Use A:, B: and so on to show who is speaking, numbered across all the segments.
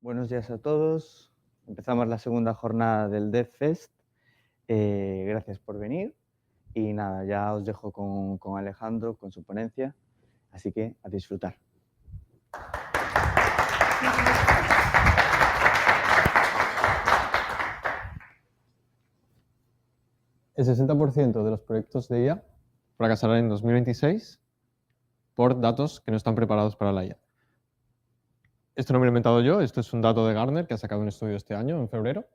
A: Buenos días a todos. Empezamos la segunda jornada del DevFest. Gracias por venir. Y nada, ya os dejo con Alejandro, con su ponencia. Así que a disfrutar.
B: El 60% de los proyectos de IA fracasarán en 2026 por datos que no están preparados para la IA. Esto no me lo he inventado yo, esto es un dato de Gartner que ha sacado un estudio este año, en febrero.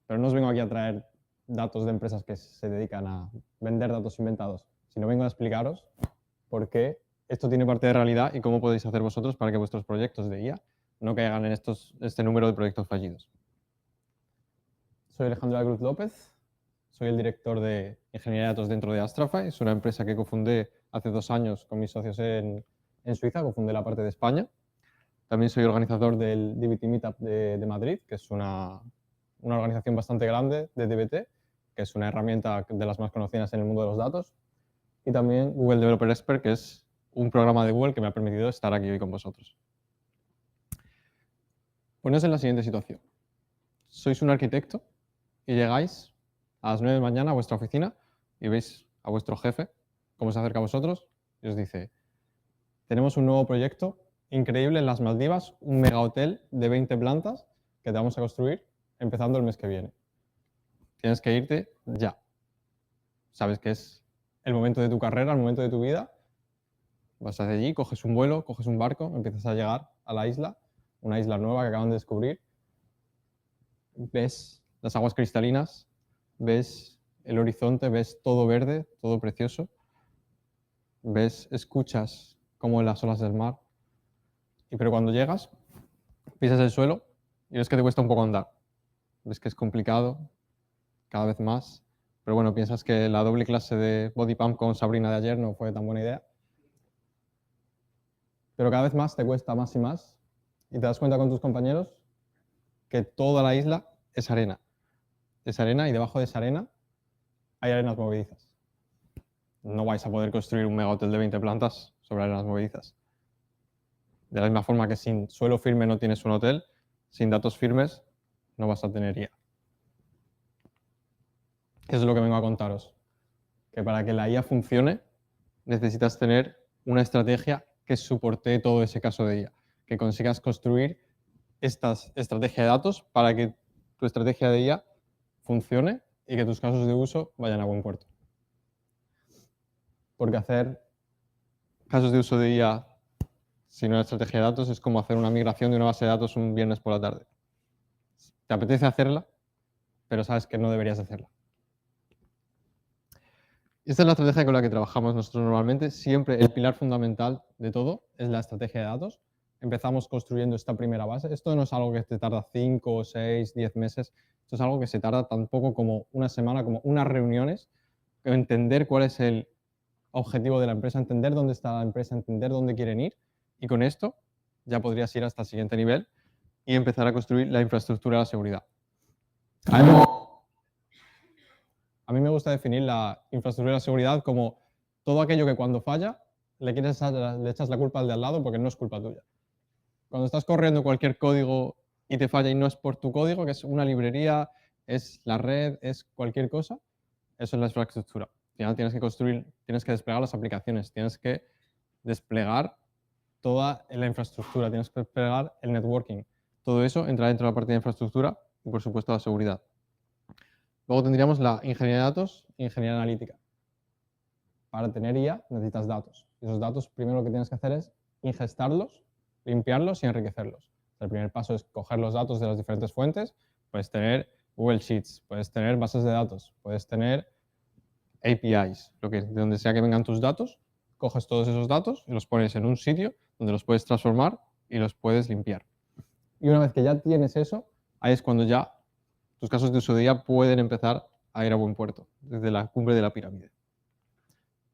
B: Pero no os vengo aquí a traer datos de empresas que se dedican a vender datos inventados, sino vengo a explicaros por qué esto tiene parte de realidad y cómo podéis hacer vosotros para que vuestros proyectos de IA no caigan en este número de proyectos fallidos. Soy Alejandro de la Cruz López, soy el director de Ingeniería de Datos dentro de Astrafy. Es una empresa que cofundé hace 2 años con mis socios en Suiza, cofundé la parte de España. También soy organizador del DBT Meetup de Madrid, que es una organización bastante grande de DBT, que es una herramienta de las más conocidas en el mundo de los datos. Y también Google Developer Expert, que es un programa de Google que me ha permitido estar aquí hoy con vosotros. Poneos en la siguiente situación. Sois un arquitecto y llegáis a las 9 de la mañana a vuestra oficina y veis a vuestro jefe cómo se acerca a vosotros y os dice: tenemos un nuevo proyecto increíble en las Maldivas, un mega hotel de 20 plantas que te vamos a construir empezando el mes que viene. Tienes que irte ya. Sabes que es el momento de tu carrera, el momento de tu vida. Vas hacia allí, coges un vuelo, coges un barco, empiezas a llegar a la isla, una isla nueva que acaban de descubrir. Ves las aguas cristalinas, ves el horizonte, ves todo verde, todo precioso. Escuchas como las olas del mar. Pero cuando llegas, pisas el suelo y ves que te cuesta un poco andar. Ves que es complicado, cada vez más. Pero bueno, piensas que la doble clase de body pump con Sabrina de ayer no fue tan buena idea. Pero cada vez más te cuesta más y más. Y te das cuenta con tus compañeros que toda la isla es arena. Es arena y debajo de esa arena hay arenas movedizas. No vais a poder construir un mega hotel de 20 plantas sobre arenas movedizas. De la misma forma que sin suelo firme no tienes un hotel, sin datos firmes no vas a tener IA. Eso es lo que vengo a contaros. Que para que la IA funcione necesitas tener una estrategia que soporte todo ese caso de IA. Que consigas construir esta estrategia de datos para que tu estrategia de IA funcione y que tus casos de uso vayan a buen puerto. Porque hacer casos de uso de IA sin una estrategia de datos es como hacer una migración de una base de datos un viernes por la tarde. Te apetece hacerla, pero sabes que no deberías hacerla. Esta es la estrategia con la que trabajamos nosotros normalmente. Siempre el pilar fundamental de todo es la estrategia de datos. Empezamos construyendo esta primera base. Esto no es algo que te tarda 5, 6, 10 meses. Esto es algo que se tarda tan poco como una semana, como unas reuniones, entender cuál es el objetivo de la empresa, entender dónde está la empresa, entender dónde quieren ir. Y con esto ya podrías ir hasta el siguiente nivel y empezar a construir la infraestructura de la seguridad. A mí me gusta definir la infraestructura de seguridad como todo aquello que cuando falla le echas la culpa al de al lado porque no es culpa tuya. Cuando estás corriendo cualquier código y te falla y no es por tu código, que es una librería, es la red, es cualquier cosa, eso es la infraestructura. Al final tienes que construir, tienes que desplegar las aplicaciones, tienes que desplegar toda la infraestructura, tienes que desplegar el networking. Todo eso entra dentro de la parte de infraestructura y, por supuesto, la seguridad. Luego tendríamos la ingeniería de datos e ingeniería analítica. Para tener IA necesitas datos. Esos datos, primero lo que tienes que hacer es ingestarlos, limpiarlos y enriquecerlos. El primer paso es coger los datos de las diferentes fuentes. Puedes tener Google Sheets, puedes tener bases de datos, puedes tener APIs, de donde sea que vengan tus datos, coges todos esos datos y los pones en un sitio donde los puedes transformar y los puedes limpiar. Y una vez que ya tienes eso, ahí es cuando ya tus casos de uso de IA pueden empezar a ir a buen puerto, desde la cumbre de la pirámide.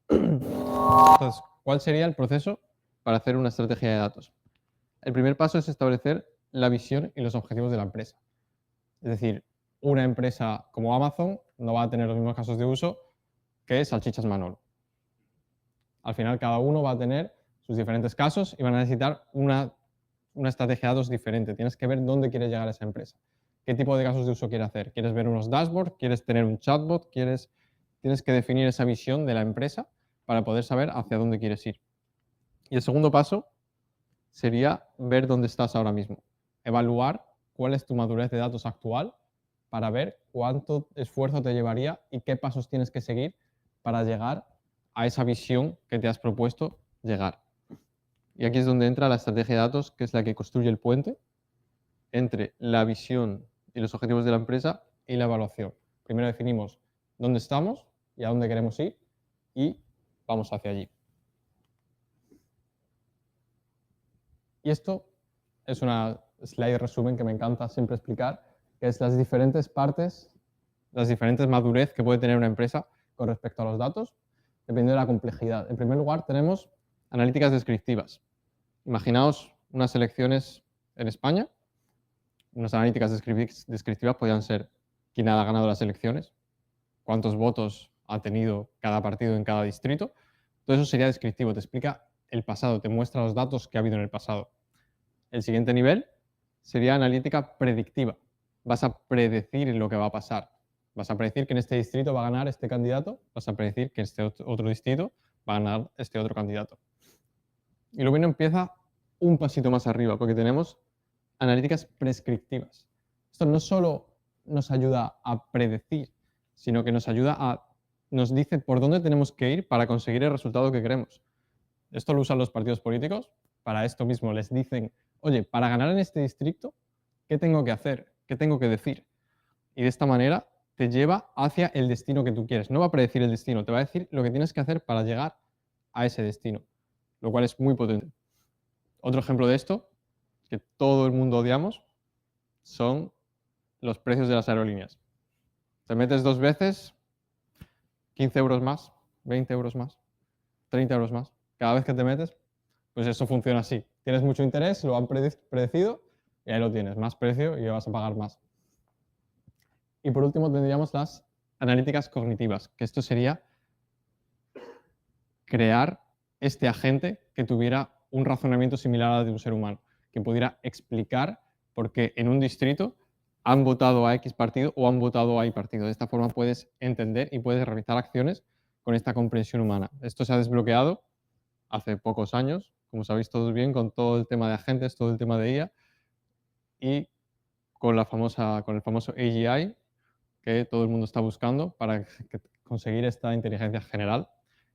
B: Entonces, ¿cuál sería el proceso para hacer una estrategia de datos? El primer paso es establecer la visión y los objetivos de la empresa. Es decir, una empresa como Amazon no va a tener los mismos casos de uso que Salchichas Manolo. Al final, cada uno va a tener sus diferentes casos y van a necesitar una una estrategia de datos diferente. Tienes que ver dónde quieres llegar a esa empresa. ¿Qué tipo de casos de uso quieres hacer? ¿Quieres ver unos dashboards? ¿Quieres tener un chatbot? Tienes que definir esa visión de la empresa para poder saber hacia dónde quieres ir. Y el segundo paso sería ver dónde estás ahora mismo. Evaluar cuál es tu madurez de datos actual para ver cuánto esfuerzo te llevaría y qué pasos tienes que seguir para llegar a esa visión que te has propuesto llegar. Y aquí es donde entra la estrategia de datos, que es la que construye el puente entre la visión y los objetivos de la empresa y la evaluación. Primero definimos dónde estamos y a dónde queremos ir y vamos hacia allí. Y esto es una slide de resumen que me encanta siempre explicar, que es las diferentes partes, las diferentes madurez que puede tener una empresa con respecto a los datos, dependiendo de la complejidad. En primer lugar, tenemos analíticas descriptivas. Imaginaos unas elecciones en España. Unas analíticas descriptivas podrían ser quién ha ganado las elecciones, cuántos votos ha tenido cada partido en cada distrito. Todo eso sería descriptivo, te explica el pasado, te muestra los datos que ha habido en el pasado. El siguiente nivel sería analítica predictiva. Vas a predecir lo que va a pasar. Vas a predecir que en este distrito va a ganar este candidato, vas a predecir que en este otro distrito va a ganar este otro candidato. Y luego empieza un pasito más arriba, porque tenemos analíticas prescriptivas. Esto no solo nos ayuda a predecir, sino que nos dice por dónde tenemos que ir para conseguir el resultado que queremos. Esto lo usan los partidos políticos para esto mismo. Les dicen, oye, para ganar en este distrito, ¿qué tengo que hacer? ¿Qué tengo que decir? Y de esta manera te lleva hacia el destino que tú quieres. No va a predecir el destino, te va a decir lo que tienes que hacer para llegar a ese destino, lo cual es muy potente. Otro ejemplo de esto, que todo el mundo odiamos, son los precios de las aerolíneas. Te metes 2 veces, 15 euros más, 20 euros más, 30 euros más. Cada vez que te metes, pues eso funciona así. Tienes mucho interés, lo han predecido y ahí lo tienes, más precio y vas a pagar más. Y por último tendríamos las analíticas cognitivas, que esto sería crear este agente que tuviera un razonamiento similar al de un ser humano, que pudiera explicar por qué en un distrito han votado a X partido o han votado a Y partido. De esta forma puedes entender y puedes realizar acciones con esta comprensión humana. Esto se ha desbloqueado hace pocos años, como sabéis todos bien, con todo el tema de agentes, todo el tema de IA y con el famoso AGI que todo el mundo está buscando para conseguir esta inteligencia general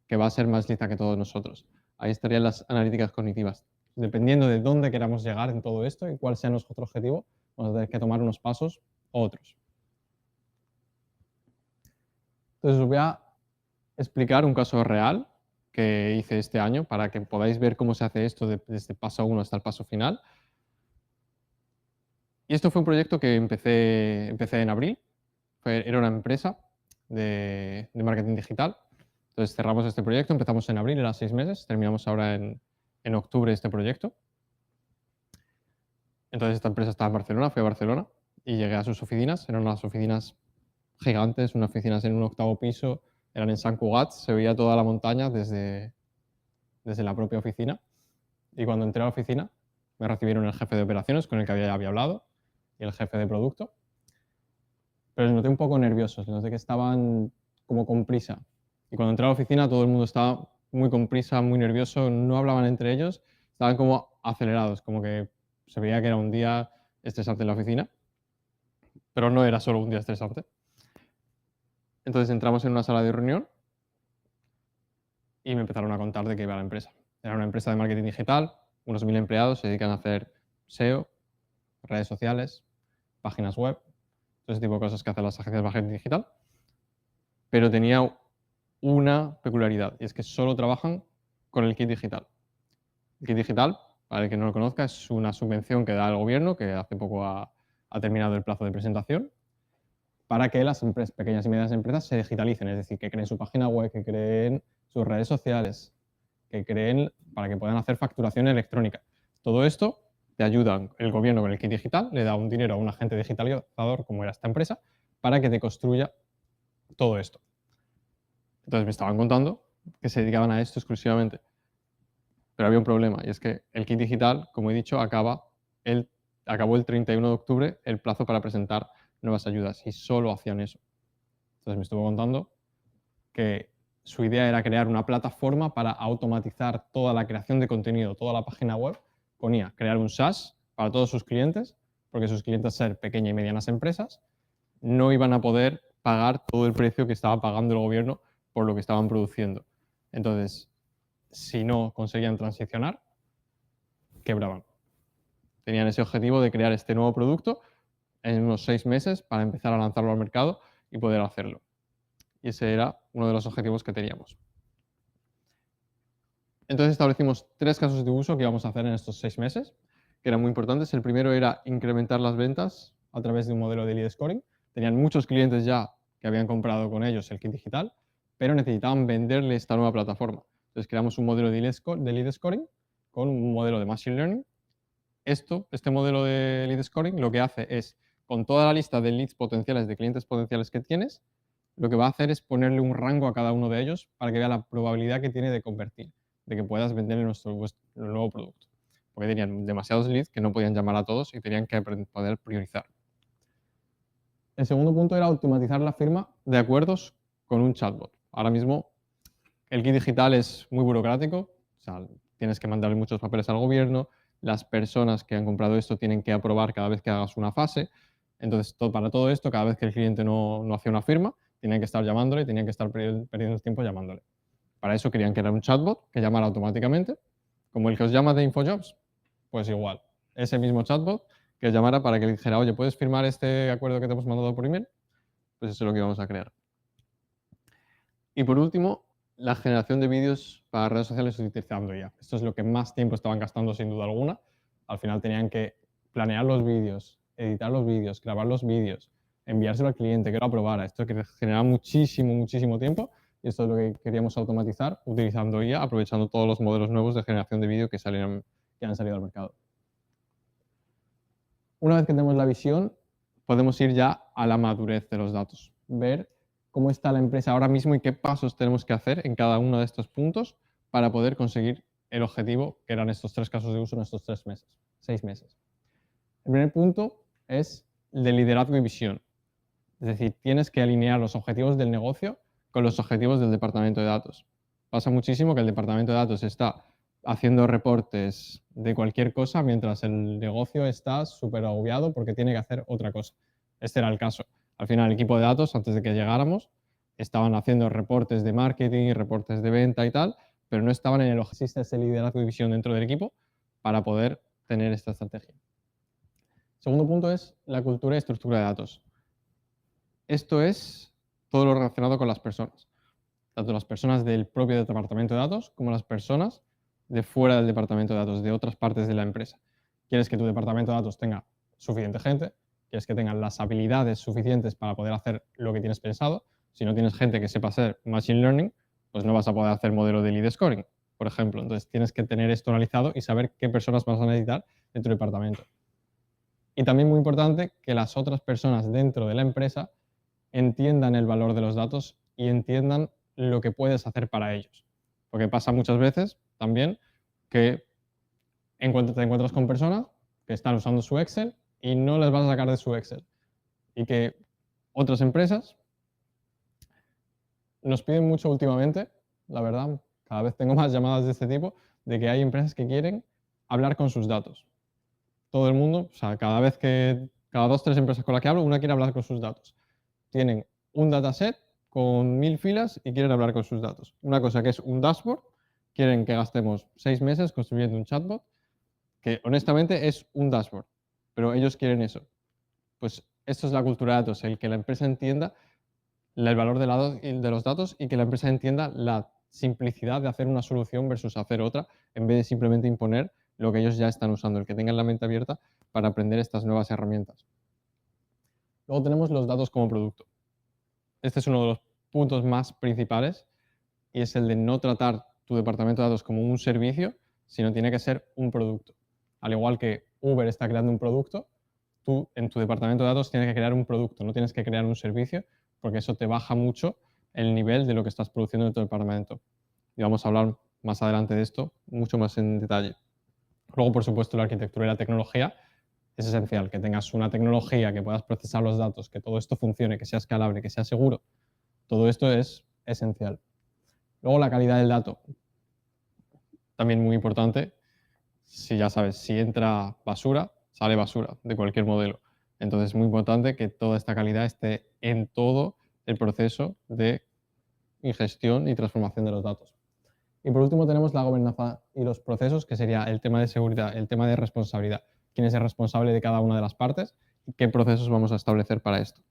B: que va a ser más lista que todos nosotros. Ahí estarían las analíticas cognitivas. Dependiendo de dónde queramos llegar en todo esto y cuál sea nuestro objetivo, vamos a tener que tomar unos pasos u otros. Entonces os voy a explicar un caso real que hice este año para que podáis ver cómo se hace esto desde el paso 1 hasta el paso final. Y esto fue un proyecto que empecé en abril. Era una empresa de marketing digital. Entonces cerramos este proyecto, empezamos en abril, eran 6 meses, terminamos ahora en octubre este proyecto. Entonces esta empresa estaba en Barcelona, fui a Barcelona y llegué a sus oficinas. Eran unas oficinas gigantes, unas oficinas en un 8º piso, eran en Sant Cugat, se veía toda la montaña desde la propia oficina. Y cuando entré a la oficina me recibieron el jefe de operaciones con el que había hablado y el jefe de producto. Pero les noté un poco nerviosos, les noté que estaban como con prisa. Y cuando entré a la oficina todo el mundo estaba muy con prisa, muy nervioso, no hablaban entre ellos, estaban como acelerados, como que se veía que era un día estresante en la oficina, pero no era solo un día estresante. Entonces entramos en una sala de reunión y me empezaron a contar de qué iba la empresa. Era una empresa de marketing digital, unos 1000 empleados, se dedican a hacer SEO, redes sociales, páginas web, todo ese tipo de cosas que hacen las agencias de marketing digital, pero tenía una peculiaridad, y es que solo trabajan con el kit digital. El kit digital, para el que no lo conozca, es una subvención que da el gobierno, que hace poco ha terminado el plazo de presentación, para que las pequeñas y medianas empresas se digitalicen, es decir, que creen su página web, que creen sus redes sociales, que creen para que puedan hacer facturación electrónica. Todo esto te ayuda el gobierno con el kit digital, le da un dinero a un agente digitalizador, como era esta empresa, para que te construya todo esto. Entonces me estaban contando que se dedicaban a esto exclusivamente. Pero había un problema, y es que el kit digital, como he dicho, acaba él acabó el 31 de octubre el plazo para presentar nuevas ayudas y solo hacían eso. Entonces me estuvo contando que su idea era crear una plataforma para automatizar toda la creación de contenido, toda la página web. Ponía crear un SaaS para todos sus clientes, porque sus clientes ser pequeñas y medianas empresas, no iban a poder pagar todo el precio que estaba pagando el gobierno por lo que estaban produciendo. Entonces, si no conseguían transicionar, quebraban. Tenían ese objetivo de crear este nuevo producto en unos 6 meses para empezar a lanzarlo al mercado y poder hacerlo. Y ese era uno de los objetivos que teníamos. Entonces establecimos 3 casos de uso que íbamos a hacer en estos 6 meses, que eran muy importantes. El primero era incrementar las ventas a través de un modelo de lead scoring. Tenían muchos clientes ya que habían comprado con ellos el kit digital, pero necesitaban venderle esta nueva plataforma. Entonces creamos un modelo de lead scoring con un modelo de machine learning. Este modelo de lead scoring lo que hace es, con toda la lista de leads potenciales, de clientes potenciales que tienes, lo que va a hacer es ponerle un rango a cada uno de ellos para que vea la probabilidad que tiene de convertir, de que puedas vender nuestro nuevo producto. Porque tenían demasiados leads que no podían llamar a todos y tenían que poder priorizar. El segundo punto era automatizar la firma de acuerdos con un chatbot. Ahora mismo el kit digital es muy burocrático, o sea, tienes que mandarle muchos papeles al gobierno, las personas que han comprado esto tienen que aprobar cada vez que hagas una fase. Entonces, para todo esto, cada vez que el cliente no hacía una firma, tenían que estar llamándole y tenían que estar perdiendo el tiempo llamándole. Para eso querían crear un chatbot que llamara automáticamente, como el que os llama de InfoJobs. Pues igual, ese mismo chatbot que os llamara para que le dijera, oye, ¿puedes firmar este acuerdo que te hemos mandado por email? Pues eso es lo que íbamos a crear. Y por último, la generación de vídeos para redes sociales utilizando IA. Esto es lo que más tiempo estaban gastando sin duda alguna. Al final tenían que planear los vídeos, editar los vídeos, grabar los vídeos, enviárselo al cliente, que lo aprobara. Esto que generaba muchísimo tiempo y esto es lo que queríamos automatizar utilizando IA, aprovechando todos los modelos nuevos de generación de vídeo que han salido al mercado. Una vez que tenemos la visión, podemos ir ya a la madurez de los datos, ver cómo está la empresa ahora mismo y qué pasos tenemos que hacer en cada uno de estos puntos para poder conseguir el objetivo, que eran estos 3 casos de uso en estos 6 meses. El primer punto es el de liderazgo y visión. Es decir, tienes que alinear los objetivos del negocio con los objetivos del departamento de datos. Pasa muchísimo que el departamento de datos está haciendo reportes de cualquier cosa mientras el negocio está súper agobiado porque tiene que hacer otra cosa. Este era el caso. Al final, el equipo de datos, antes de que llegáramos, estaban haciendo reportes de marketing, reportes de venta y tal, pero no estaban en el existe ese liderazgo y visión dentro del equipo para poder tener esta estrategia. Segundo punto es la cultura y estructura de datos. Esto es todo lo relacionado con las personas, tanto las personas del propio departamento de datos como las personas de fuera del departamento de datos, de otras partes de la empresa. Quieres que tu departamento de datos tenga suficiente gente, quieres que tengan las habilidades suficientes para poder hacer lo que tienes pensado. Si no tienes gente que sepa hacer machine learning, pues no vas a poder hacer modelo de lead scoring, por ejemplo. Entonces tienes que tener esto analizado y saber qué personas vas a necesitar en tu departamento. Y también muy importante que las otras personas dentro de la empresa entiendan el valor de los datos y entiendan lo que puedes hacer para ellos. Porque pasa muchas veces también que te encuentras con personas que están usando su Excel y no les vas a sacar de su Excel. Y que otras empresas nos piden mucho últimamente, la verdad, cada vez tengo más llamadas de este tipo, de que hay empresas que quieren hablar con sus datos. Todo el mundo, o sea, cada 2 o 3 empresas con las que hablo, una quiere hablar con sus datos. Tienen un dataset con 1000 filas y quieren hablar con sus datos. Una cosa que es un dashboard, quieren que gastemos 6 meses construyendo un chatbot, que honestamente es un dashboard, pero ellos quieren eso. Pues esto es la cultura de datos, el que la empresa entienda el valor de los datos y que la empresa entienda la simplicidad de hacer una solución versus hacer otra, en vez de simplemente imponer lo que ellos ya están usando, el que tengan la mente abierta para aprender estas nuevas herramientas. Luego tenemos los datos como producto. Este es uno de los puntos más principales y es el de no tratar tu departamento de datos como un servicio, sino tiene que ser un producto. Al igual que Uber está creando un producto, tú en tu departamento de datos tienes que crear un producto, no tienes que crear un servicio, porque eso te baja mucho el nivel de lo que estás produciendo en tu departamento. Y vamos a hablar más adelante de esto, mucho más en detalle. Luego, por supuesto, la arquitectura y la tecnología, es esencial, que tengas una tecnología, que puedas procesar los datos, que todo esto funcione, que sea escalable, que sea seguro. Todo esto es esencial. Luego la calidad del dato, también muy importante. Si ya sabes, si entra basura, sale basura de cualquier modelo. Entonces es muy importante que toda esta calidad esté en todo el proceso de ingestión y transformación de los datos. Y por último tenemos la gobernanza y los procesos, que sería el tema de seguridad, el tema de responsabilidad. ¿Quién es el responsable de cada una de las partes? ¿Y qué procesos vamos a establecer para esto?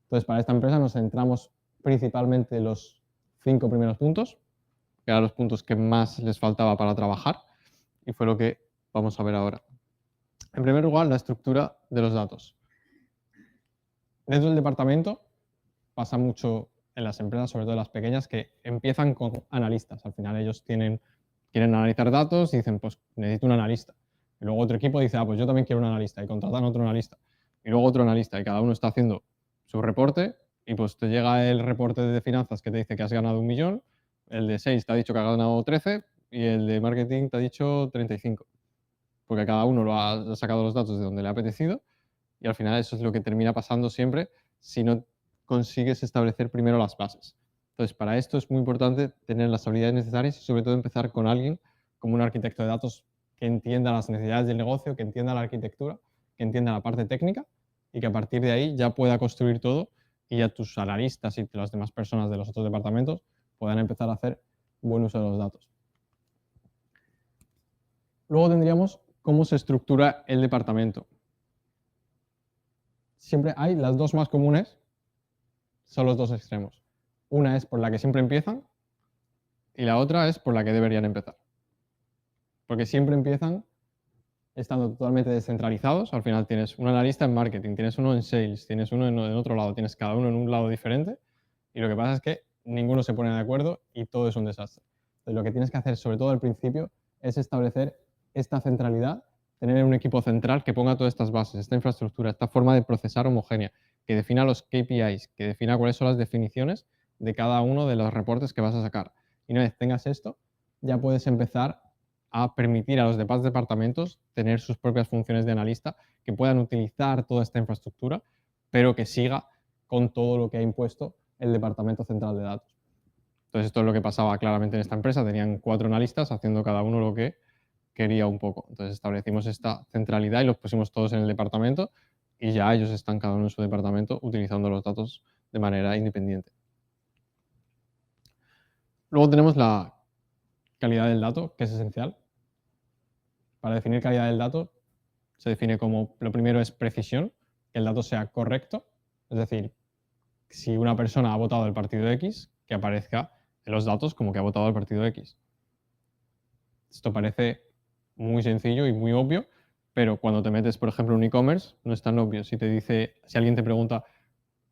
B: Entonces, para esta empresa nos centramos principalmente en los 5 primeros puntos, que eran los puntos que más les faltaba para trabajar, y fue lo que vamos a ver ahora. En primer lugar, la estructura de los datos. Dentro del departamento pasa mucho en las empresas, sobre todo las pequeñas, que empiezan con analistas. Al final ellos quieren analizar datos y dicen, pues necesito un analista. Y luego otro equipo dice, pues yo también quiero un analista, y contratan otro analista. Y luego otro analista, y cada uno está haciendo su reporte, y pues te llega el reporte de finanzas que te dice que has ganado 1 millón, el de 6 te ha dicho que has ganado 13, y el de marketing te ha dicho 35. Porque cada uno lo ha sacado los datos de donde le ha apetecido, y al final eso es lo que termina pasando siempre si no consigues establecer primero las bases. Entonces, para esto es muy importante tener las habilidades necesarias y sobre todo empezar con alguien como un arquitecto de datos que entienda las necesidades del negocio, que entienda la arquitectura, que entienda la parte técnica y que a partir de ahí ya pueda construir todo y ya tus analistas y las demás personas de los otros departamentos puedan empezar a hacer buen uso de los datos. Luego tendríamos cómo se estructura el departamento. Siempre hay las dos más comunes, son los dos extremos. Una es por la que siempre empiezan y la otra es por la que deberían empezar. Porque siempre empiezan estando totalmente descentralizados. Al final tienes un analista en marketing, tienes uno en sales, tienes uno en otro lado, tienes cada uno en un lado diferente y lo que pasa es que ninguno se pone de acuerdo y todo es un desastre. Entonces, lo que tienes que hacer, sobre todo al principio, es establecer esta centralidad, tener un equipo central que ponga todas estas bases, esta infraestructura, esta forma de procesar homogénea, que defina los KPIs, que defina cuáles son las definiciones de cada uno de los reportes que vas a sacar. Y una vez tengas esto, ya puedes empezar a permitir a los demás departamentos tener sus propias funciones de analista, que puedan utilizar toda esta infraestructura, pero que siga con todo lo que ha impuesto el Departamento Central de Datos. Entonces, esto es lo que pasaba claramente en esta empresa. Tenían 4 analistas haciendo cada uno lo que quería un poco. Entonces, establecimos esta centralidad y los pusimos todos en el departamento y ya ellos están cada uno en su departamento utilizando los datos de manera independiente. Luego tenemos la calidad del dato, que es esencial. Para definir calidad del dato se define como, lo primero es precisión, que el dato sea correcto, es decir, si una persona ha votado al partido X, que aparezca en los datos como que ha votado al partido X. Esto parece muy sencillo y muy obvio, pero cuando te metes, por ejemplo, en un e-commerce, no es tan obvio. Si alguien te pregunta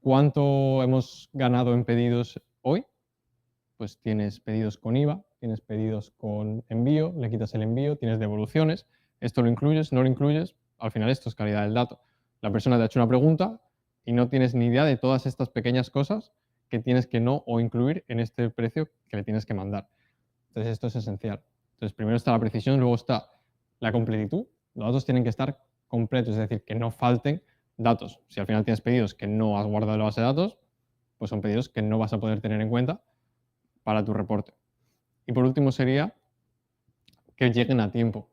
B: cuánto hemos ganado en pedidos hoy, pues tienes pedidos con IVA, tienes pedidos con envío, le quitas el envío, tienes devoluciones, esto lo incluyes, no lo incluyes, al final esto es calidad del dato. La persona te ha hecho una pregunta y no tienes ni idea de todas estas pequeñas cosas que tienes que no o incluir en este precio que le tienes que mandar. Entonces esto es esencial. Entonces primero está la precisión, luego está la completitud. Los datos tienen que estar completos, es decir, que no falten datos. Si al final tienes pedidos que no has guardado en la base de datos, pues son pedidos que no vas a poder tener en cuenta para tu reporte. Y por último sería que lleguen a tiempo.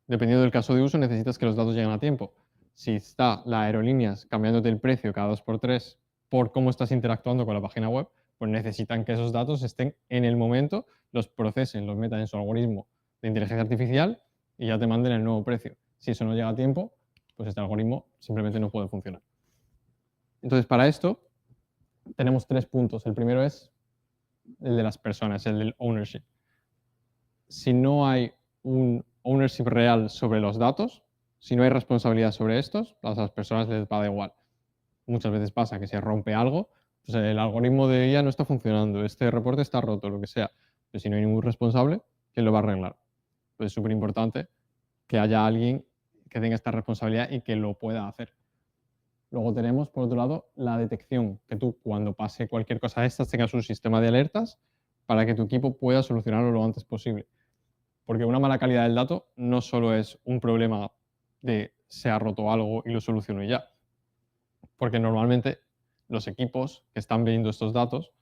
B: Dependiendo del caso de uso, necesitas que los datos lleguen a tiempo. Si está la aerolíneas cambiándote el precio cada 2x3 por cómo estás interactuando con la página web, pues necesitan que esos datos estén en el momento, los procesen, los metan en su algoritmo de inteligencia artificial y ya te manden el nuevo precio. Si eso no llega a tiempo, pues este algoritmo simplemente no puede funcionar. Entonces, para esto tenemos 3 puntos. El primero es el de las personas, el del ownership. Si no hay un ownership real sobre los datos, si no hay responsabilidad sobre estos, a las personas les va da igual. Muchas veces pasa que se rompe algo, pues el algoritmo de IA no está funcionando, este reporte está roto, lo que sea. Pero si no hay ningún responsable, ¿quién lo va a arreglar? Pues es súper importante que haya alguien que tenga esta responsabilidad y que lo pueda hacer. Luego tenemos, por otro lado, la detección, que tú cuando pase cualquier cosa de estas tengas un sistema de alertas para que tu equipo pueda solucionarlo lo antes posible. Porque una mala calidad del dato no solo es un problema de se ha roto algo y lo soluciono y ya. Porque normalmente los equipos que están viendo estos datos,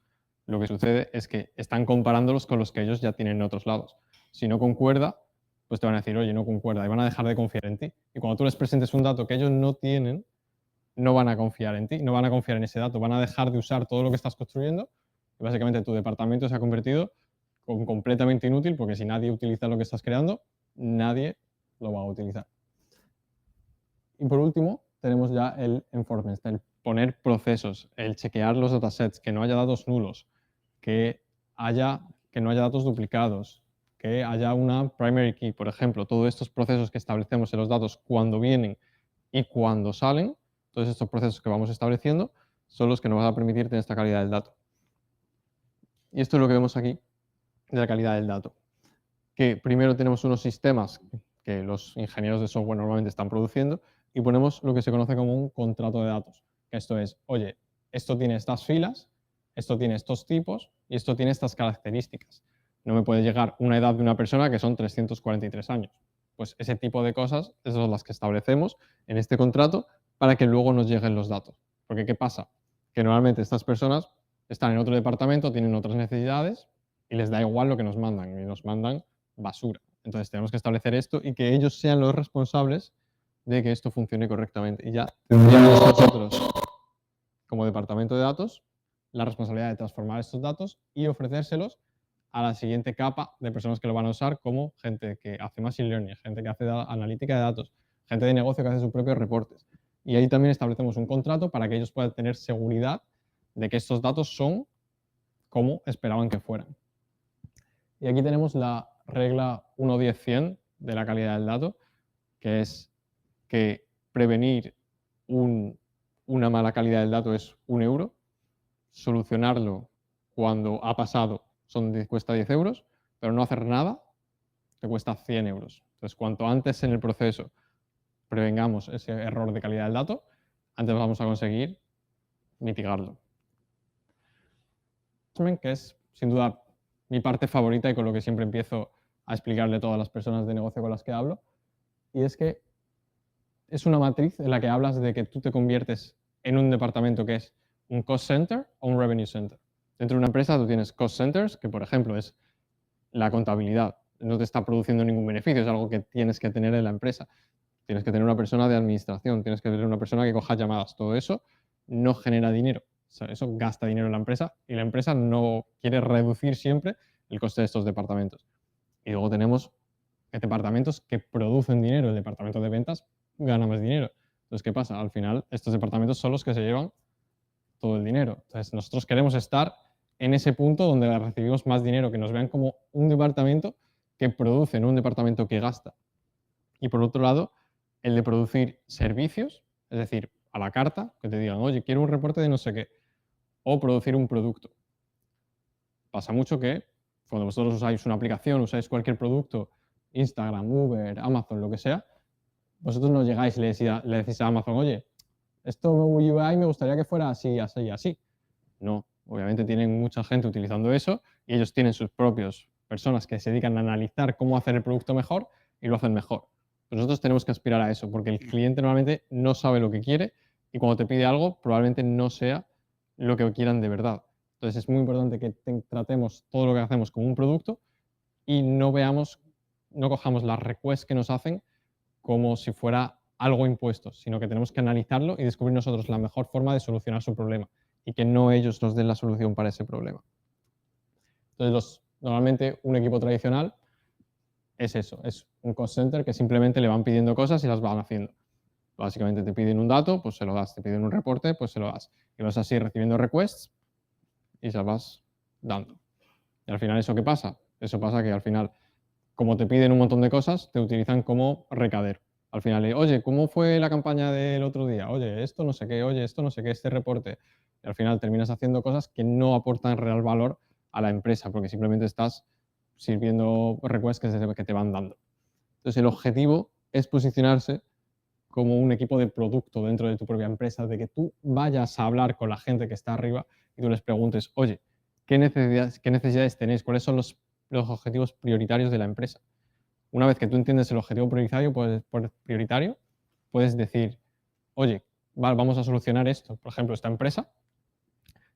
B: lo que sucede es que están comparándolos con los que ellos ya tienen en otros lados. Si no concuerda, pues te van a decir, oye, no concuerda, y van a dejar de confiar en ti. Y cuando tú les presentes un dato que ellos no tienen, no van a confiar en ti, no van a confiar en ese dato, van a dejar de usar todo lo que estás construyendo y básicamente tu departamento se ha convertido en completamente inútil porque si nadie utiliza lo que estás creando, nadie lo va a utilizar. Y por último, tenemos ya el enforcement, el poner procesos, el chequear los datasets, que no haya datos nulos, que no haya datos duplicados, que haya una primary key, por ejemplo, todos estos procesos que establecemos en los datos cuando vienen y cuando salen, todos estos procesos que vamos estableciendo son los que nos van a permitir tener esta calidad del dato. Y esto es lo que vemos aquí de la calidad del dato. Que primero tenemos unos sistemas que los ingenieros de software normalmente están produciendo y ponemos lo que se conoce como un contrato de datos. Que esto es, oye, esto tiene estas filas, esto tiene estos tipos y esto tiene estas características. No me puede llegar una edad de una persona que son 343 años. Pues ese tipo de cosas son las que establecemos en este contrato para que luego nos lleguen los datos. Porque ¿qué pasa? Que normalmente estas personas están en otro departamento, tienen otras necesidades y les da igual lo que nos mandan, y nos mandan basura. Entonces tenemos que establecer esto y que ellos sean los responsables de que esto funcione correctamente. Y ya tendríamos nosotros, como departamento de datos, la responsabilidad de transformar estos datos y ofrecérselos a la siguiente capa de personas que lo van a usar, como gente que hace machine learning, gente que hace analítica de datos, gente de negocio que hace sus propios reportes. Y ahí también establecemos un contrato para que ellos puedan tener seguridad de que estos datos son como esperaban que fueran. Y aquí tenemos la regla 1.10.100 de la calidad del dato, que es que prevenir una mala calidad del dato es 1 euro, solucionarlo cuando ha pasado cuesta 10 euros, pero no hacer nada te cuesta 100 euros. Entonces, cuanto antes en el proceso prevengamos ese error de calidad del dato, antes vamos a conseguir mitigarlo. Que es, sin duda, mi parte favorita y con lo que siempre empiezo a explicarle a todas las personas de negocio con las que hablo, y es que es una matriz en la que hablas de que tú te conviertes en un departamento que es un cost center o un revenue center. Dentro de una empresa tú tienes cost centers, que por ejemplo es la contabilidad. No te está produciendo ningún beneficio, es algo que tienes que tener en la empresa. Tienes que tener una persona de administración, tienes que tener una persona que coja llamadas. Todo eso no genera dinero. O sea, eso gasta dinero en la empresa y la empresa no quiere reducir siempre el coste de estos departamentos. Y luego tenemos departamentos que producen dinero. El departamento de ventas gana más dinero. Entonces, ¿qué pasa? Al final, estos departamentos son los que se llevan todo el dinero. Entonces, nosotros queremos estar en ese punto donde recibimos más dinero, que nos vean como un departamento que produce, no un departamento que gasta. Y por otro lado, el de producir servicios, es decir, a la carta, que te digan, oye, quiero un reporte de no sé qué, o producir un producto. Pasa mucho que cuando vosotros usáis una aplicación, usáis cualquier producto, Instagram, Uber, Amazon, lo que sea, vosotros no llegáis y le decís a Amazon, oye, esto UI me gustaría que fuera así, así y así. No, obviamente tienen mucha gente utilizando eso y ellos tienen sus propias personas que se dedican a analizar cómo hacer el producto mejor y lo hacen mejor. Nosotros tenemos que aspirar a eso porque el cliente normalmente no sabe lo que quiere y cuando te pide algo probablemente no sea lo que quieran de verdad. Entonces es muy importante que tratemos todo lo que hacemos como un producto y no cojamos las requests que nos hacen como si fuera algo impuesto, sino que tenemos que analizarlo y descubrir nosotros la mejor forma de solucionar su problema y que no ellos nos den la solución para ese problema. Entonces, normalmente un equipo tradicional es eso, es un cost center que simplemente le van pidiendo cosas y las van haciendo. Básicamente te piden un dato, pues se lo das, te piden un reporte, pues se lo das. Y vas así recibiendo requests y se las vas dando. Y al final, ¿eso qué pasa? Eso pasa que al final, como te piden un montón de cosas, te utilizan como recadero. Al final, oye, ¿cómo fue la campaña del otro día? Oye, esto no sé qué, oye, esto no sé qué, este reporte. Y al final terminas haciendo cosas que no aportan real valor a la empresa, porque simplemente estás sirviendo requests que te van dando. Entonces, el objetivo es posicionarse como un equipo de producto dentro de tu propia empresa, de que tú vayas a hablar con la gente que está arriba y tú les preguntes, oye, ¿qué necesidades tenéis? ¿Cuáles son los objetivos prioritarios de la empresa? Una vez que tú entiendes el objetivo prioritario, puedes decir, oye, vale, vamos a solucionar esto. Por ejemplo, esta empresa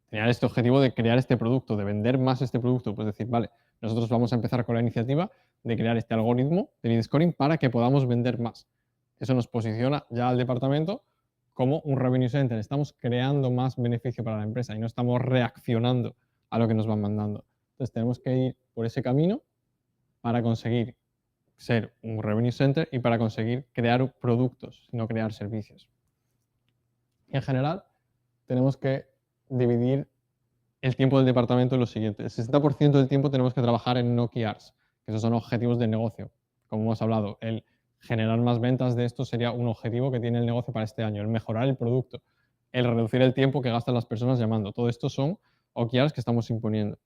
B: tenía este objetivo de crear este producto, de vender más este producto. Pues decir, vale, nosotros vamos a empezar con la iniciativa de crear este algoritmo de lead scoring para que podamos vender más. Eso nos posiciona ya al departamento como un revenue center. Estamos creando más beneficio para la empresa y no estamos reaccionando a lo que nos van mandando. Entonces tenemos que ir por ese camino para conseguir ser un revenue center y para conseguir crear productos, no crear servicios. Y en general tenemos que dividir el tiempo del departamento en lo siguiente. El 60% del tiempo tenemos que trabajar en OKRs, que esos son objetivos de negocio. Como hemos hablado, el generar más ventas de esto sería un objetivo que tiene el negocio para este año, el mejorar el producto, el reducir el tiempo que gastan las personas llamando. Todo esto son OKRs que estamos imponiendo.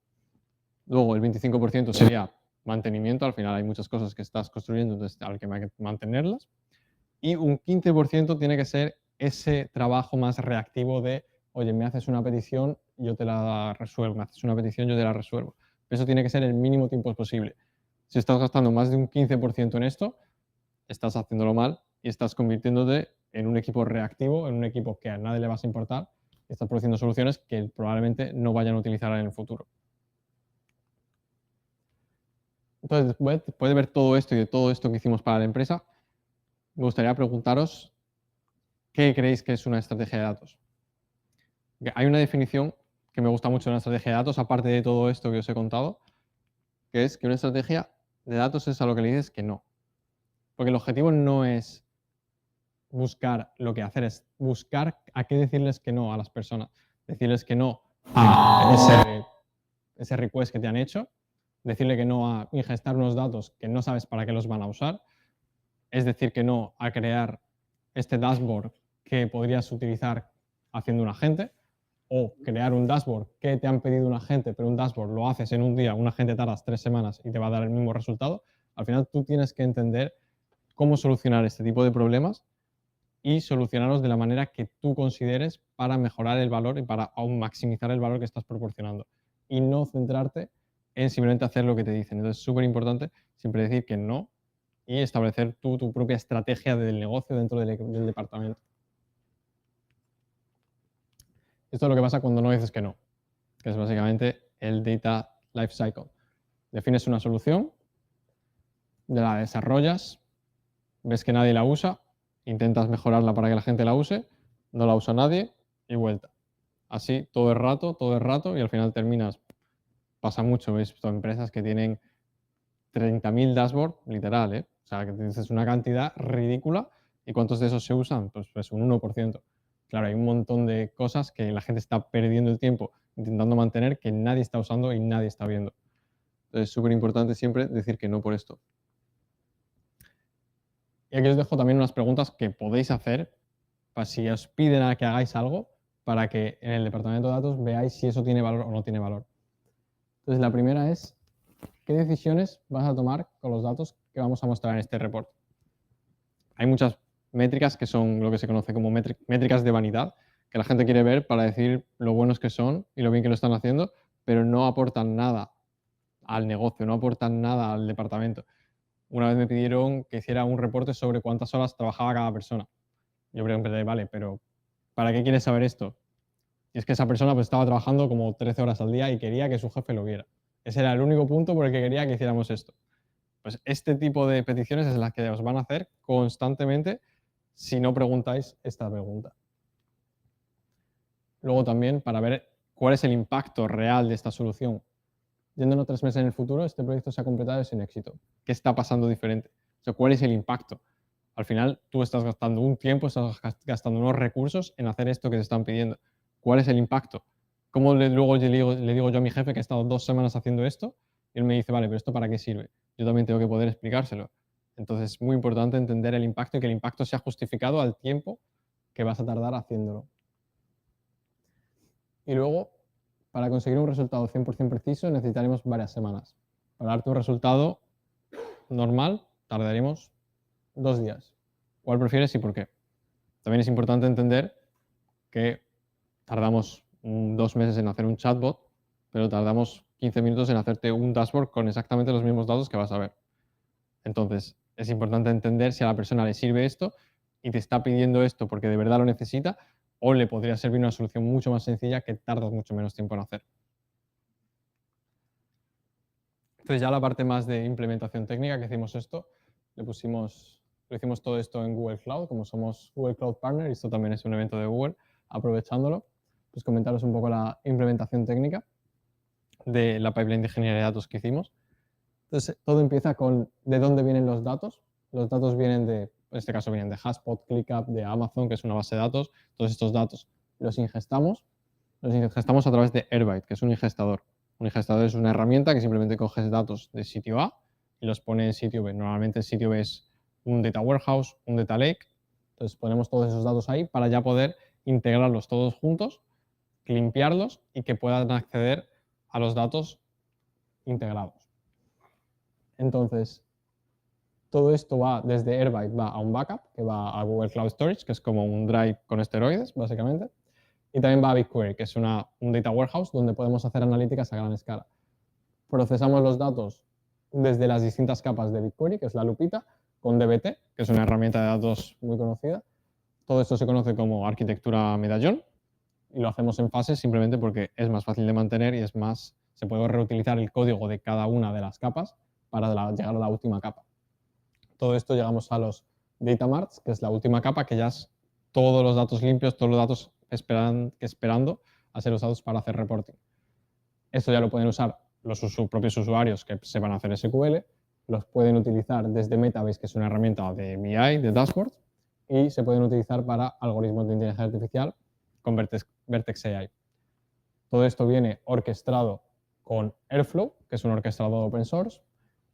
B: Luego el 25% sería mantenimiento, al final hay muchas cosas que estás construyendo, entonces hay que mantenerlas. Y un 15% tiene que ser ese trabajo más reactivo de, oye, me haces una petición, yo te la resuelvo, me haces una petición, yo te la resuelvo. Eso tiene que ser el mínimo tiempo posible. Si estás gastando más de un 15% en esto, estás haciéndolo mal y estás convirtiéndote en un equipo reactivo, en un equipo que a nadie le vas a importar y estás produciendo soluciones que probablemente no vayan a utilizar en el futuro. Entonces, después de ver todo esto y de todo esto que hicimos para la empresa, me gustaría preguntaros qué creéis que es una estrategia de datos. Hay una definición que me gusta mucho de una estrategia de datos, aparte de todo esto que os he contado, que es que una estrategia de datos es a lo que le dices que no. Porque el objetivo no es buscar lo que hacer, es buscar a qué decirles que no a las personas. Decirles que no a ese request que te han hecho, decirle que no a ingestar unos datos que no sabes para qué los van a usar, es decir que no a crear este dashboard que podrías utilizar haciendo un agente, o crear un dashboard que te han pedido un agente, pero un dashboard lo haces en un día, un agente tardas 3 semanas y te va a dar el mismo resultado. Al final tú tienes que entender cómo solucionar este tipo de problemas y solucionarlos de la manera que tú consideres para mejorar el valor y para aún maximizar el valor que estás proporcionando. Y no centrarte en simplemente hacer lo que te dicen. Entonces es súper importante siempre decir que no y establecer tú tu propia estrategia del negocio dentro del departamento. Esto es lo que pasa cuando no dices que no, que es básicamente el Data Lifecycle. Defines una solución, la desarrollas, ves que nadie la usa, intentas mejorarla para que la gente la use, no la usa nadie y vuelta. Así todo el rato y al final terminas. Pasa mucho, ¿veis? Son empresas que tienen 30.000 dashboards, literal, ¿eh? O sea, que tienes una cantidad ridícula. ¿Y cuántos de esos se usan? Pues un 1%. Claro, hay un montón de cosas que la gente está perdiendo el tiempo intentando mantener que nadie está usando y nadie está viendo. Entonces es súper importante siempre decir que no por esto. Y aquí os dejo también unas preguntas que podéis hacer para si os piden a que hagáis algo para que en el departamento de datos veáis si eso tiene valor o no tiene valor. Entonces la primera es, ¿qué decisiones vas a tomar con los datos que vamos a mostrar en este report? Hay muchas métricas que son lo que se conoce como métricas de vanidad, que la gente quiere ver para decir lo buenos que son y lo bien que lo están haciendo, pero no aportan nada al negocio, no aportan nada al departamento. Una vez me pidieron que hiciera un reporte sobre cuántas horas trabajaba cada persona. Yo pregunté, vale, pero ¿para qué quieres saber esto? Y es que esa persona pues, estaba trabajando como 13 horas al día y quería que su jefe lo viera. Ese era el único punto por el que quería que hiciéramos esto. Pues este tipo de peticiones es las que os van a hacer constantemente si no preguntáis esta pregunta. Luego también para ver cuál es el impacto real de esta solución. Yéndonos 3 meses en el futuro, este proyecto se ha completado sin éxito. ¿Qué está pasando diferente? O sea, ¿cuál es el impacto? Al final tú estás gastando un tiempo, estás gastando unos recursos en hacer esto que te están pidiendo. ¿Cuál es el impacto? ¿Cómo luego le digo yo a mi jefe que he estado 2 semanas haciendo esto? Y él me dice, vale, pero ¿esto para qué sirve? Yo también tengo que poder explicárselo. Entonces es muy importante entender el impacto y que el impacto sea justificado al tiempo que vas a tardar haciéndolo. Y luego, para conseguir un resultado 100% preciso necesitaremos varias semanas. Para darte un resultado normal tardaremos 2 días. ¿Cuál prefieres y por qué? También es importante entender que tardamos 2 meses en hacer un chatbot, pero tardamos 15 minutos en hacerte un dashboard con exactamente los mismos datos que vas a ver. Entonces, es importante entender si a la persona le sirve esto y te está pidiendo esto porque de verdad lo necesita, o le podría servir una solución mucho más sencilla que tardas mucho menos tiempo en hacer. Entonces ya la parte más de implementación técnica que hicimos esto, lo hicimos todo esto en Google Cloud, como somos Google Cloud Partner, y esto también es un evento de Google, aprovechándolo, pues comentaros un poco la implementación técnica de la pipeline de ingeniería de datos que hicimos. Entonces todo empieza con de dónde vienen los datos. Los datos vienen de, en este caso vienen de HubSpot, ClickUp, de Amazon, que es una base de datos. Todos estos datos los ingestamos a través de Airbyte, que es un ingestador. Un ingestador es una herramienta que simplemente coges datos de sitio A y los pone en sitio B. Normalmente el sitio B es un data warehouse, un data lake. Entonces ponemos todos esos datos ahí para ya poder integrarlos todos juntos, limpiarlos y que puedan acceder a los datos integrados. Entonces, todo esto va desde Airbyte, va a un backup, que va a Google Cloud Storage, que es como un drive con esteroides, básicamente. Y también va a BigQuery, que es un data warehouse donde podemos hacer analíticas a gran escala. Procesamos los datos desde las distintas capas de BigQuery, que es la lupita, con dbt, que es una herramienta de datos muy conocida. Todo esto se conoce como arquitectura medallón y lo hacemos en fases simplemente porque es más fácil de mantener y se puede reutilizar el código de cada una de las capas para llegar a la última capa. Todo esto llegamos a los data marts, que es la última capa, que ya es todos los datos limpios, todos los datos esperando a ser usados para hacer reporting. Esto ya lo pueden usar los propios usuarios que sepan hacer SQL, los pueden utilizar desde Metabase, que es una herramienta de BI, de dashboard, y se pueden utilizar para algoritmos de inteligencia artificial con Vertex AI. Todo esto viene orquestado con Airflow, que es un orquestador open source,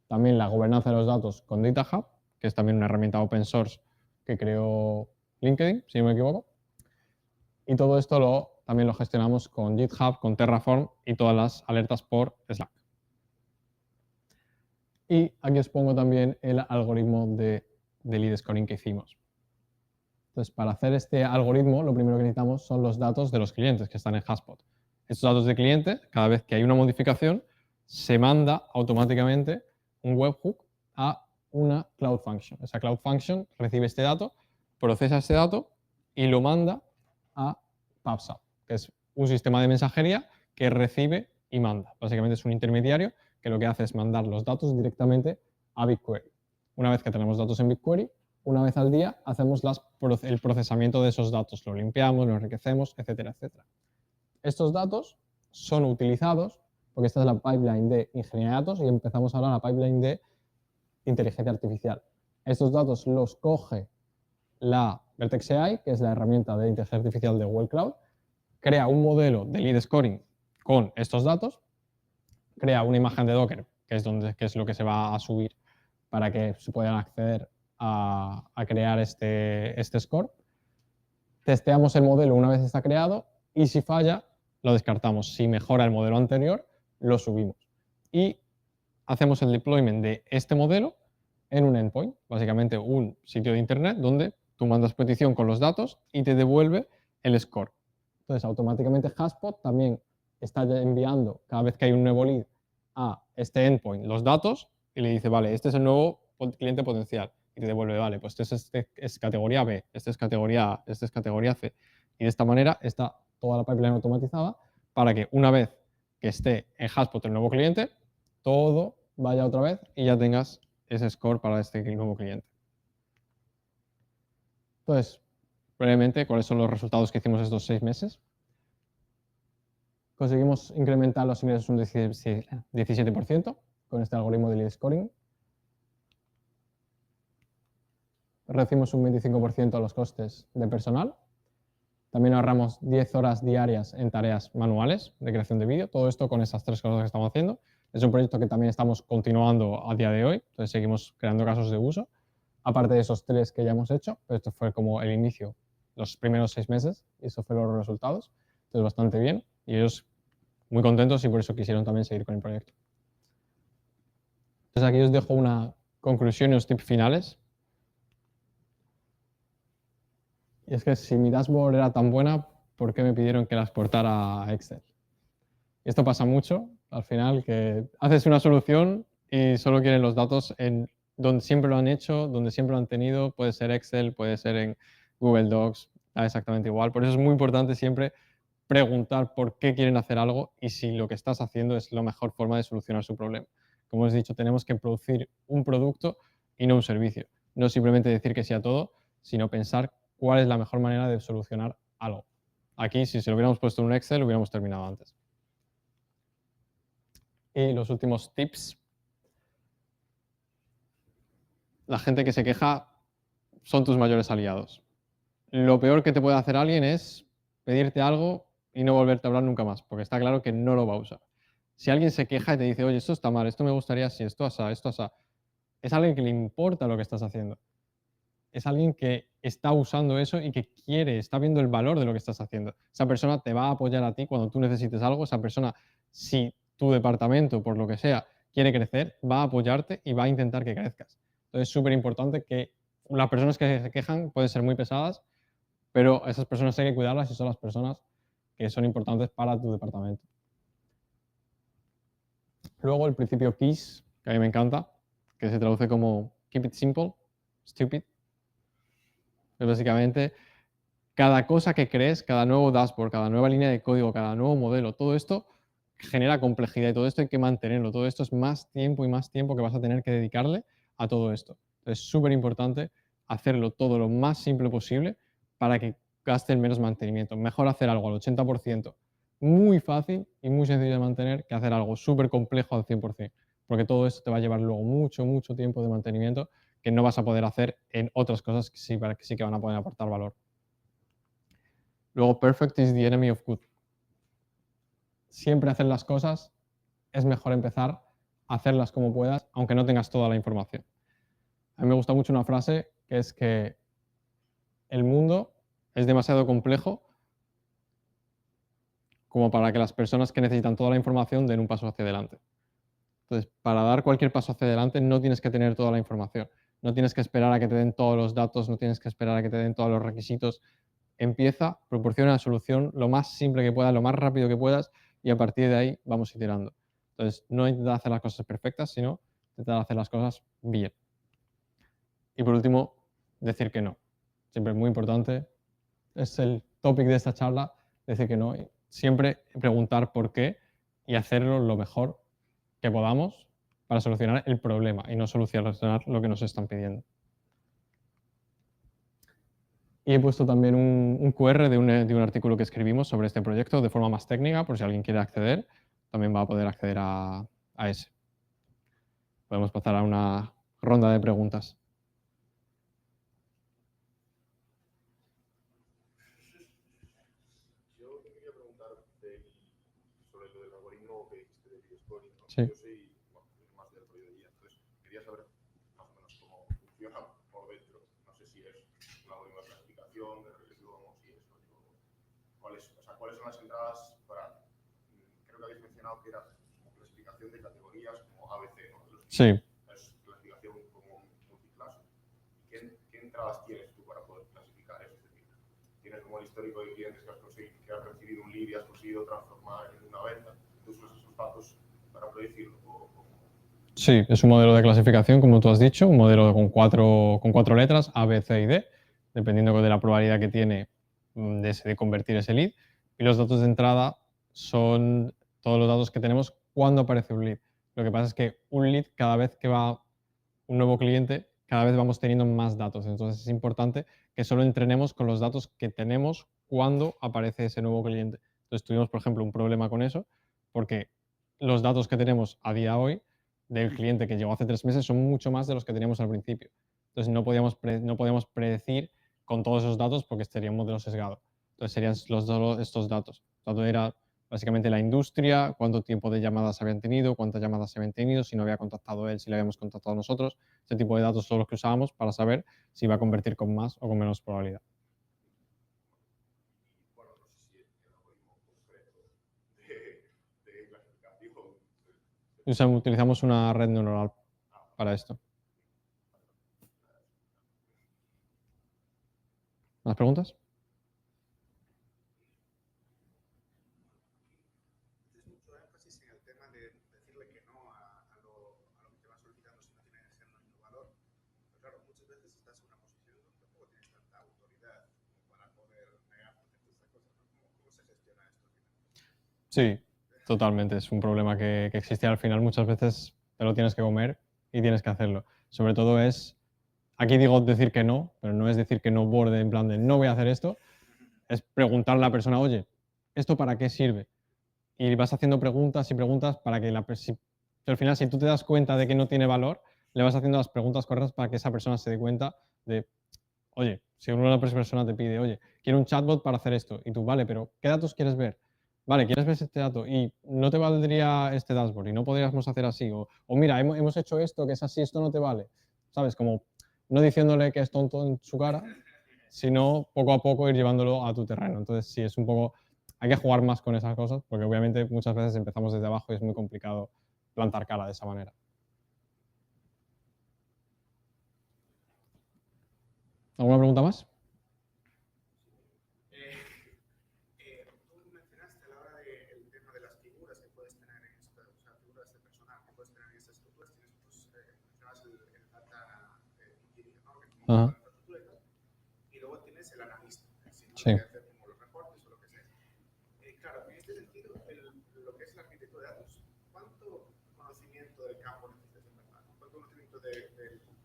B: también la gobernanza de los datos con Data Hub, que es también una herramienta open source que creó LinkedIn, si no me equivoco. Y todo esto también lo gestionamos con GitHub, con Terraform y todas las alertas por Slack. Y aquí os pongo también el algoritmo de lead scoring que hicimos. Entonces, para hacer este algoritmo, lo primero que necesitamos son los datos de los clientes que están en HubSpot. Estos datos de clientes, cada vez que hay una modificación, se manda automáticamente un webhook a una Cloud Function. Esa Cloud Function recibe este dato, procesa este dato y lo manda a PubSub, que es un sistema de mensajería que recibe y manda. Básicamente es un intermediario que lo que hace es mandar los datos directamente a BigQuery. Una vez que tenemos datos en BigQuery, una vez al día hacemos el procesamiento de esos datos, lo limpiamos, lo enriquecemos, etcétera, etcétera. Estos datos son utilizados, porque esta es la pipeline de ingeniería de datos y empezamos ahora la pipeline de inteligencia artificial. Estos datos los coge la Vertex AI, que es la herramienta de inteligencia artificial de Google Cloud, crea un modelo de lead scoring con estos datos, crea una imagen de Docker, que es lo que se va a subir para que se puedan acceder a crear este score. Testeamos el modelo una vez está creado y si falla, lo descartamos. Si mejora el modelo anterior, lo subimos. Y hacemos el deployment de este modelo en un endpoint, básicamente un sitio de internet donde tú mandas petición con los datos y te devuelve el score. Entonces, automáticamente HubSpot también está enviando cada vez que hay un nuevo lead a este endpoint los datos y le dice, vale, este es el nuevo cliente potencial. Y te devuelve, vale, pues este es categoría B, este es categoría A, este es categoría C. Y de esta manera está toda la pipeline automatizada para que una vez que esté en HubSpot el nuevo cliente, todo vaya otra vez y ya tengas ese score para este nuevo cliente. Entonces, brevemente, ¿cuáles son los resultados que hicimos estos 6 meses? Conseguimos incrementar los ingresos un 17% con este algoritmo de lead scoring. Reducimos un 25% a los costes de personal. También ahorramos 10 horas diarias en tareas manuales de creación de vídeo. Todo esto con esas 3 cosas que estamos haciendo. Es un proyecto que también estamos continuando a día de hoy. Entonces seguimos creando casos de uso. Aparte de esos 3 que ya hemos hecho, pero esto fue como el inicio, los primeros 6 meses, y eso fueron los resultados. Entonces bastante bien. Y ellos muy contentos y por eso quisieron también seguir con el proyecto. Entonces aquí os dejo una conclusión y unos tips finales. Y es que si mi dashboard era tan buena, ¿por qué me pidieron que la exportara a Excel? Y esto pasa mucho, al final, que haces una solución y solo quieren los datos en donde siempre lo han hecho, donde siempre lo han tenido, puede ser Excel, puede ser en Google Docs, da exactamente igual. Por eso es muy importante siempre preguntar por qué quieren hacer algo y si lo que estás haciendo es la mejor forma de solucionar su problema. Como os he dicho, tenemos que producir un producto y no un servicio. No simplemente decir que sí a todo, sino pensar cuál es la mejor manera de solucionar algo. Aquí, si se lo hubiéramos puesto en un Excel, lo hubiéramos terminado antes. Y los últimos tips. La gente que se queja son tus mayores aliados. Lo peor que te puede hacer alguien es pedirte algo y no volverte a hablar nunca más, porque está claro que no lo va a usar. Si alguien se queja y te dice, oye, esto está mal, esto me gustaría así, esto así, es alguien que le importa lo que estás haciendo. Es alguien que está usando eso y que quiere, está viendo el valor de lo que estás haciendo. Esa persona te va a apoyar a ti cuando tú necesites algo. Esa persona, si tu departamento, por lo que sea, quiere crecer, va a apoyarte y va a intentar que crezcas. Entonces es súper importante que las personas que se quejan pueden ser muy pesadas, pero esas personas hay que cuidarlas y son las personas que son importantes para tu departamento. Luego el principio KISS, que a mí me encanta, que se traduce como Keep it simple, stupid. Es básicamente cada cosa que crees, cada nuevo dashboard, cada nueva línea de código, cada nuevo modelo, todo esto genera complejidad y todo esto hay que mantenerlo. Todo esto es más tiempo y más tiempo que vas a tener que dedicarle a todo esto. Entonces es súper importante hacerlo todo lo más simple posible para que gaste el menos mantenimiento. Mejor hacer algo al 80% muy fácil y muy sencillo de mantener que hacer algo súper complejo al 100%, porque todo esto te va a llevar luego mucho, mucho tiempo de mantenimiento que no vas a poder hacer en otras cosas que sí que van a poder aportar valor. Luego, perfect is the enemy of good. Siempre hacer las cosas es mejor empezar a hacerlas como puedas, aunque no tengas toda la información. A mí me gusta mucho una frase que es que el mundo es demasiado complejo como para que las personas que necesitan toda la información den un paso hacia adelante. Entonces, para dar cualquier paso hacia adelante no tienes que tener toda la información. No tienes que esperar a que te den todos los datos, no tienes que esperar a que te den todos los requisitos. Empieza, proporciona la solución lo más simple que puedas, lo más rápido que puedas y a partir de ahí vamos iterando. Entonces, no intentar hacer las cosas perfectas, sino intentar hacer las cosas bien. Y por último, decir que no. Siempre es muy importante. Es el topic de esta charla, decir que no. Siempre preguntar por qué y hacerlo lo mejor que podamos para solucionar el problema y no solucionar lo que nos están pidiendo. Y he puesto también un QR de un artículo que escribimos sobre este proyecto de forma más técnica, por si alguien quiere acceder, también va a poder acceder a ese. Podemos pasar a una ronda de preguntas.
C: Yo te quería preguntar sobre lo del algoritmo que dijiste de video scoring, ¿no?
B: Sí.
C: Yo soy más del rollo de IA, entonces quería saber más o menos cómo funciona por dentro. No sé si es un algoritmo de clasificación, de regresión, o si es cuáles son las entradas para, creo que habéis mencionado que era como clasificación de categorías como ABC, ¿no?
B: Sí.
C: Es clasificación como multiclase. ¿Qué entradas tienes tú para poder clasificar eso? Es decir, tienes como el histórico de clientes que has recibido un lead y has conseguido transformar en una venta. ¿Tú usas esos datos para predecirlo?
B: Sí, es un modelo de clasificación, como tú has dicho, un modelo con cuatro letras, A, B, C y D, dependiendo de la probabilidad que tiene de convertir ese lead. Y los datos de entrada son todos los datos que tenemos cuando aparece un lead. Lo que pasa es que un lead, cada vez que va un nuevo cliente, cada vez vamos teniendo más datos. Entonces es importante que solo entrenemos con los datos que tenemos cuando aparece ese nuevo cliente. Entonces tuvimos, por ejemplo, un problema con eso, porque los datos que tenemos a día de hoy del cliente que llegó hace 3 meses son mucho más de los que teníamos al principio. Entonces no podíamos predecir con todos esos datos porque sería un modelo sesgado. Entonces serían estos datos. El dato era básicamente la industria, cuánto tiempo de llamadas habían tenido, cuántas llamadas se habían tenido, si no había contactado él, si le habíamos contactado nosotros. Ese tipo de datos son los que usábamos para saber si iba a convertir con más o con menos probabilidad.
C: Bueno, no sé si el algoritmo concreto de clasificación.
B: Utilizamos una red neuronal para esto. ¿Más preguntas?
D: Haces mucho énfasis en el tema de decirle que no a lo que te van solicitando si no tiene que ser un innovador.
B: Sí, totalmente. Es un problema que existe al final. Muchas veces te lo tienes que comer y tienes que hacerlo. Sobre todo es, aquí digo decir que no, pero no es decir que no borde en plan de no voy a hacer esto, es preguntarle a la persona, oye, ¿esto para qué sirve? Y vas haciendo preguntas y preguntas para que al final, si tú te das cuenta de que no tiene valor, le vas haciendo las preguntas correctas para que esa persona se dé cuenta de, oye, si una persona te pide, oye, quiero un chatbot para hacer esto, y tú, vale, pero ¿qué datos quieres ver? Vale, ¿quieres ver este dato? Y no te valdría este dashboard y no podríamos hacer así. O mira, hemos hecho esto, que es así, esto no te vale. ¿Sabes? Como no diciéndole que es tonto en su cara, sino poco a poco ir llevándolo a tu terreno. Entonces, sí, es un poco, hay que jugar más con esas cosas, porque obviamente muchas veces empezamos desde abajo y es muy complicado plantar cara de esa manera. ¿Alguna pregunta más?
C: Tú mencionaste a la hora del tema de las figuras que puedes tener en esta, o sea, figuras de personal que puedes tener en estas estructuras, tienes mencionabas el data engineer, ¿no? Que como
B: Ajá.
C: la infraestructura y tal. Y luego tienes el analista, si no
B: Sí.
C: que hacer como los reportes o lo que sea. Claro, en este sentido, lo que es la arquitectura de datos, ¿cuánto conocimiento del campo necesitas en verdad? ¿Cuánto conocimiento de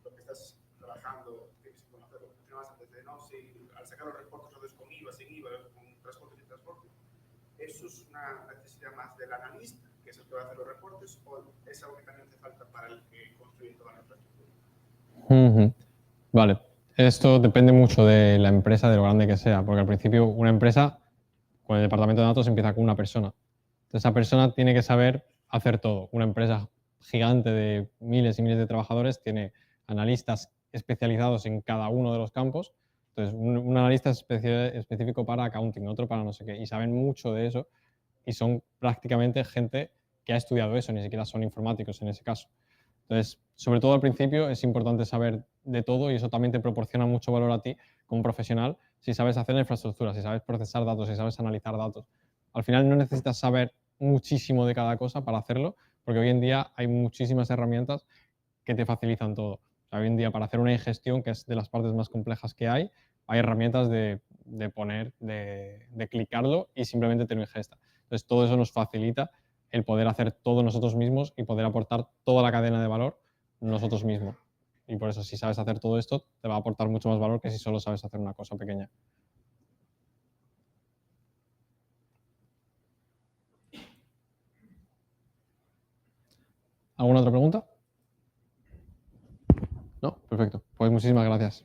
C: lo que estás trabajando tienes que conocer? Lo que mencionabas antes de, no, si al sacar los reportes lo haces con IVA, sin IVA, con transporte, sin transporte. ¿Eso es una necesidad más del analista, que es el que va a hacer los reportes, o es algo que también hace falta para el que construye toda la infraestructura?
B: Vale, esto depende mucho de la empresa, de lo grande que sea, porque al principio una empresa con el departamento de datos empieza con una persona. Entonces, esa persona tiene que saber hacer todo. Una empresa gigante de miles y miles de trabajadores tiene analistas especializados en cada uno de los campos. Entonces, un analista es específico para accounting, otro para no sé qué, y saben mucho de eso y son prácticamente gente que ha estudiado eso, ni siquiera son informáticos en ese caso. Entonces, sobre todo al principio es importante saber de todo y eso también te proporciona mucho valor a ti como profesional si sabes hacer la infraestructura, si sabes procesar datos, si sabes analizar datos. Al final no necesitas saber muchísimo de cada cosa para hacerlo, porque hoy en día hay muchísimas herramientas que te facilitan todo. O sea, hoy en día para hacer una ingestión, que es de las partes más complejas que hay herramientas de clicarlo y simplemente te lo ingesta. Entonces todo eso nos facilita el poder hacer todo nosotros mismos y poder aportar toda la cadena de valor nosotros mismos. Y por eso si sabes hacer todo esto, te va a aportar mucho más valor que si solo sabes hacer una cosa pequeña. ¿Alguna otra pregunta? No, perfecto. Pues muchísimas gracias.